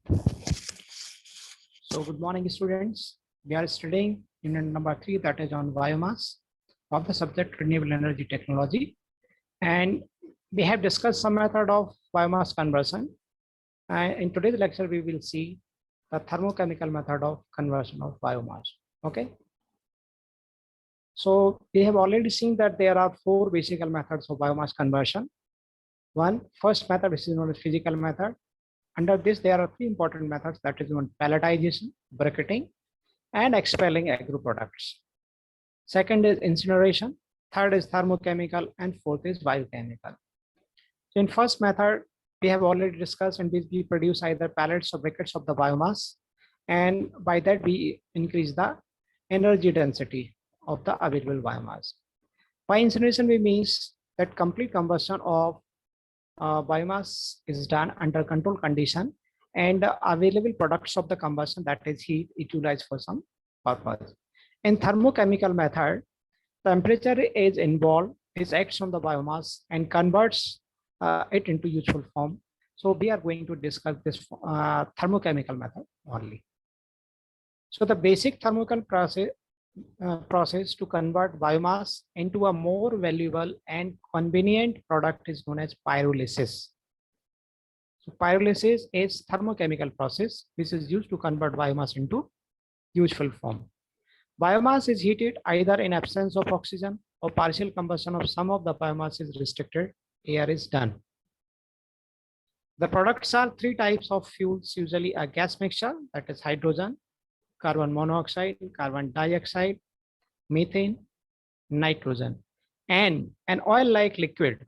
So good morning, students. We are studying unit number 3, that is on biomass, of the subject renewable energy technology. And we have discussed some method of biomass conversion. And in today's lecture, we will see the thermochemical method of conversion of biomass. Okay. So we have already seen that there are 4 basic methods of biomass conversion. First method, which is known as physical method. Under this, there are 3 important methods, that is one, pelletization, briquetting, and expelling agro products. Second is incineration. Third is thermochemical, and fourth is biochemical. So in first method, we have already discussed, and we produce either pellets or briquettes of the biomass, and by that we increase the energy density of the available biomass. By incineration, we means that complete combustion of biomass is done under controlled condition, and available products of the combustion, that is heat, utilized for some purpose. In thermochemical method, temperature is involved, it acts on the biomass and converts it into useful form. So we are going to discuss this thermochemical method only. So the basic thermochemical process to convert biomass into a more valuable and convenient product is known as pyrolysis. So pyrolysis is thermochemical process which is used to convert biomass into useful form. Biomass is heated either in absence of oxygen or partial combustion of some of the biomass is restricted, air is done. The products are 3 types of fuels, usually a gas mixture, that is hydrogen, carbon monoxide, carbon dioxide, methane, nitrogen, and an oil-like liquid.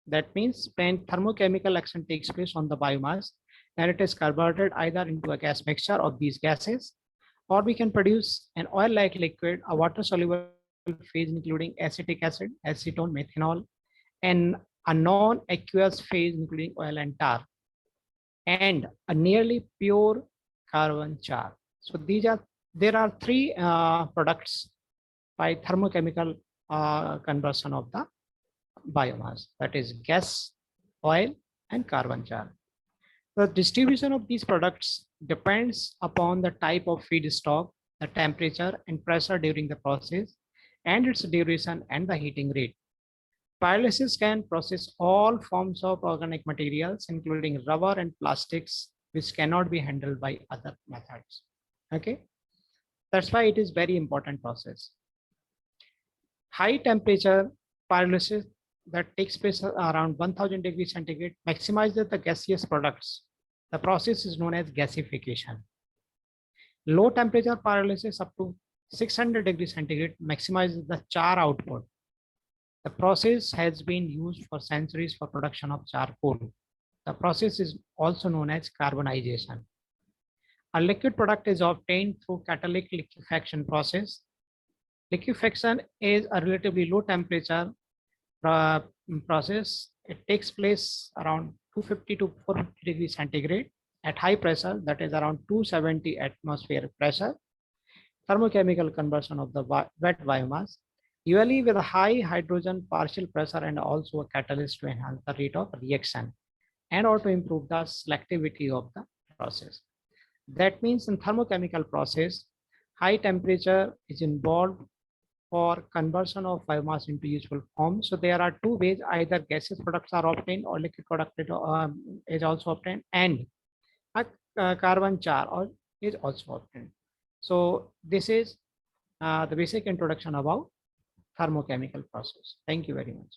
That means when thermochemical action takes place on the biomass, then it is converted either into a gas mixture of these gases, or we can produce an oil-like liquid, a water-soluble phase including acetic acid, acetone, methanol, and a non-aqueous phase including oil and tar, and a nearly pure carbon char. So there are 3 products by thermochemical conversion of the biomass, that is gas, oil, and carbon char. The distribution of these products depends upon the type of feedstock, the temperature and pressure during the process, and its duration and the heating rate. Pyrolysis can process all forms of organic materials, including rubber and plastics, which cannot be handled by other methods. Okay, that's why it is very important process. High temperature pyrolysis that takes place around 1000 degrees centigrade maximizes the gaseous products. The process is known as gasification. Low temperature pyrolysis up to 600 degrees centigrade maximizes the char output. The process has been used for centuries for production of charcoal. The process is also known as carbonization. A liquid product is obtained through catalytic liquefaction process. Liquefaction is a relatively low temperature process. It takes place around 250 to 450 degrees centigrade at high pressure, that is around 270 atmosphere pressure. Thermochemical conversion of the wet biomass, usually with a high hydrogen partial pressure and also a catalyst to enhance the rate of reaction and or to improve the selectivity of the process. That means in thermochemical process, high temperature is involved for conversion of biomass into useful form. So there are 2 ways, either gaseous products are obtained or liquid product is also obtained, and a carbon char is also obtained. So this is the basic introduction about thermochemical process. Thank you very much.